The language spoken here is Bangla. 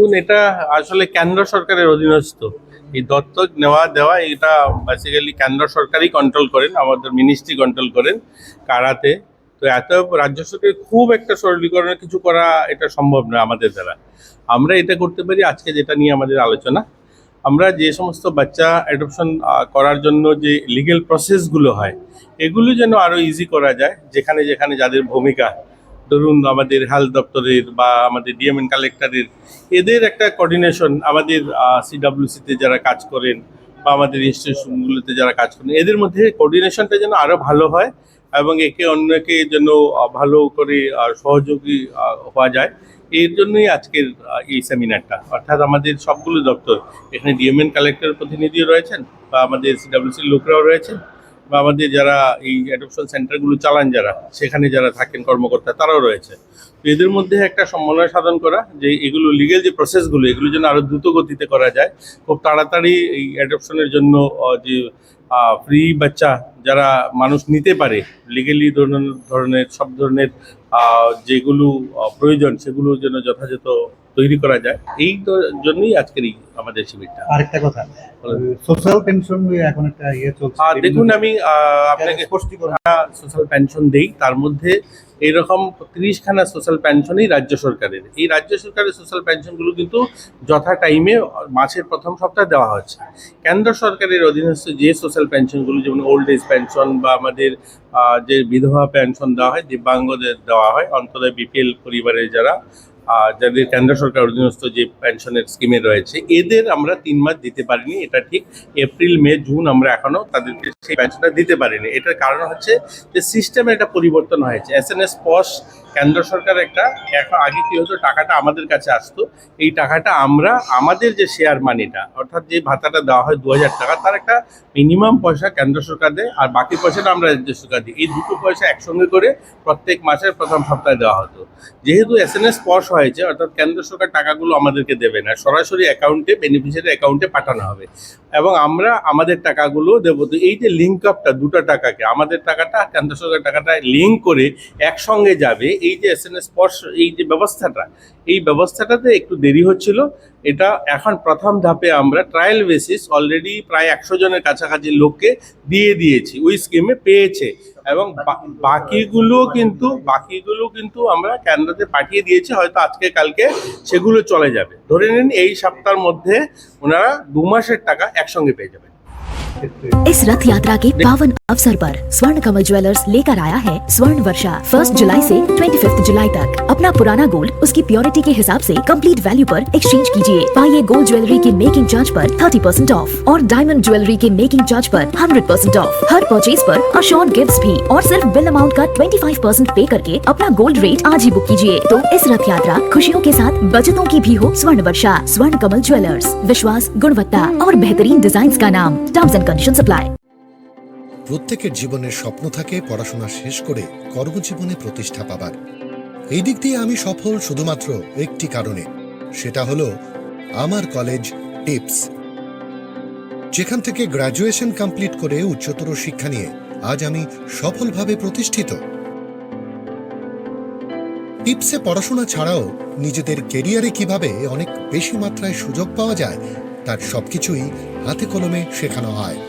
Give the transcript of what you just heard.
দেখুন, এটা আসলে কেন্দ্র সরকারের অধীনস্থ। এই দত্তক নেওয়া দেওয়া এটা বেসিক্যালি কেন্দ্র সরকারই কন্ট্রোল করেন, আমাদের মিনিস্ট্রি কন্ট্রোল করেন কারাতে। তো এত রাজ্য সরকার খুব একটা সরলীকরণের কিছু করা এটা সম্ভব নয় আমাদের দ্বারা। আমরা এটা করতে পারি, আজকে যেটা নিয়ে আমাদের আলোচনা, আমরা যে সমস্ত বাচ্চা অ্যাডপশন করার জন্য যে লিগেল প্রসেসগুলো হয় এগুলো যেন আরও ইজি করা যায়। যেখানে যেখানে যাদের ভূমিকা, ধরুন আমাদের হেলথ দপ্তরের বা আমাদের ডিএমএন কালেক্টরের, এদের একটা কোঅর্ডিনেশন, আমাদের সিডাব্লিউসিতে যারা কাজ করেন বা আমাদের ইনস্টিটিউশনগুলোতে যারা কাজ করেন, এদের মধ্যে কোঅর্ডিনেশনটা যেন আরও ভালো হয় এবং একে অন্যকে যেন ভালো করে সহযোগী হওয়া যায়। এর জন্যই আজকের এই সেমিনারটা। অর্থাৎ আমাদের সবগুলো দপ্তর, এখানে ডিএমএন কালেক্টরের প্রতিনিধিও রয়েছেন বা আমাদের সিডাব্লিউসির লোকরাও রয়েছেন বা আমাদের যারা এই অ্যাডপশন সেন্টারগুলো চালান, যারা সেখানে যারা থাকেন কর্মকর্তা, তারাও রয়েছে। তো এদের মধ্যে একটা সমন্বয় সাধন করা, যে এগুলো লিগেল যে প্রসেসগুলো, এগুলো যেন আরও দ্রুত গতিতে করা যায়, খুব তাড়াতাড়ি এই অ্যাডপশনের জন্য যে ফ্রি বাচ্চা যারা মানুষ নিতে পারে লিগেলি, ধরনের সব ধরনের যেগুলো প্রয়োজন সেগুলো যেন যথাযথ তৈরি করা যায়। এই তো জন্যই আজকের এই আমাদের শিবিরটা। আরেকটা কথা, সোশ্যাল পেনশন নিয়ে এখন একটা চলছে। দেখুন, আমি আপনাকে সোশ্যাল পেনশন দেই, তার মধ্যে এইরকম 30খানা সোশ্যাল পেনশনই রাজ্য সরকারের। এই রাজ্য সরকারের সোশ্যাল পেনশনগুলো কিন্তু যথা টাইমে মাসের প্রথম সপ্তাহে দেওয়া হচ্ছে। কেন্দ্র সরকারের অধীনস্থ যে সোশ্যাল পেনশনগুলো, যেমন ওল্ড এজ পেনশন বা আমাদের যে বিধবা পেনশন দেওয়া হয়, দিব্যাঙ্গদের দেওয়া হয়, অন্তত বিপিএল পরিবারের যাদের কেন্দ্র সরকার অধীনস্থ যে পেনশনের স্কিমে রয়েছে, এদের আমরা 3 মাস দিতে পারিনি, এটা ঠিক। এপ্রিল, মে, জুন আমরা এখনো তাদেরকে সেই পেনশনটা দিতে পারিনি। এটার কারণ হচ্ছে যে সিস্টেমে একটা পরিবর্তন হয়েছে। এসএনএস পস কেন্দ্র সরকার একটা, এখন আগে কি হতো, টাকাটা আমাদের কাছে আসতো, এই টাকাটা আমরা আমাদের যে শেয়ার মানিটা, অর্থাৎ যে ভাতাটা দেওয়া হয় 2000 টাকা, তার একটা মিনিমাম পয়সা কেন্দ্র সরকার দেয় আর বাকি পয়সাটা আমরা রাজ্য সরকার দিই। এই দুটো পয়সা একসঙ্গে করে প্রত্যেক মাসের প্রথম সপ্তাহে দেওয়া হতো। যেহেতু এসএনএস পস হয়েছে, অর্থাৎ কেন্দ্র সরকার টাকাগুলো আমাদেরকে দেবে না, সরাসরি অ্যাকাউন্টে, বেনিফিশিয়ারি অ্যাকাউন্টে পাঠানো হবে এবং আমরা আমাদের টাকাগুলো দেবো। তো এই যে লিঙ্ক আপটা, দুটো টাকাকে, আমাদের টাকাটা কেন্দ্র সরকার টাকাটা লিঙ্ক করে একসঙ্গে যাবে, এই যে এসএনএস পস, এই যে ব্যবস্থাটা, এই ব্যবস্থাটাতে একটু দেরি হচ্ছিল। এটা এখন প্রথম ধাপে আমরা ট্রায়াল বেসিস অলরেডি প্রায় 100 জনের কাছাকাছি লোককে দিয়ে দিয়েছি, ওই স্কিমে পেয়েছে এবং বাকিগুলো কিন্তু আমরা কেন্দ্রতে পাঠিয়ে দিয়েছি। হয়তো আজকে কালকে সেগুলো চলে যাবে। ধরে নিন এই সপ্তাহের মধ্যে ওনারা 2 মাসের টাকা একসঙ্গে পেয়ে যাবেন। इस रथ यात्रा के पावन अवसर पर स्वर्ण कमल ज्वेलर्स लेकर आया है स्वर्ण वर्षा। 1 जुलाई से 25 जुलाई तक अपना पुराना गोल्ड उसकी प्योरिटी के हिसाब से कंप्लीट वैल्यू पर एक्सचेंज कीजिए। पाइए गोल्ड ज्वेलरी के मेकिंग चार्ज पर 30% ऑफ और डायमंड ज्वेलरी के मेकिंग चार्ज पर 100% ऑफ। हर परचेज पर अश्योर्ड गिफ्ट्स भी और सिर्फ बिल अमाउंट का 25% पे करके अपना गोल्ड रेट आज ही बुक कीजिए। तो इस रथ यात्रा खुशियों के साथ बचतों की भी हो। स्वर्ण वर्षा, स्वर्ण कमल ज्वेलर्स, विश्वास, गुणवत्ता और बेहतरीन डिजाइन का नाम। Terms and conditions apply. প্রত্যেকের জীবনের স্বপ্ন থাকে পড়াশোনা শেষ করে কর্মজীবনে প্রতিষ্ঠা পাবার। এই দিক দিয়ে আমি সফল শুধুমাত্র একটি কারণে, সেটা হলো আমার কলেজ টিপস, যেখান থেকে গ্র্যাজুয়েশন কমপ্লিট করে উচ্চতর শিক্ষা নিয়ে আজ আমি সফলভাবে প্রতিষ্ঠিত। টিপসে পড়াশোনা ছাড়াও নিজেদের কেরিয়ারে কিভাবে অনেক বেশি মাত্রায় সুযোগ পাওয়া যায় তার সবকিছুই হাতে কলমে শেখানো হয়।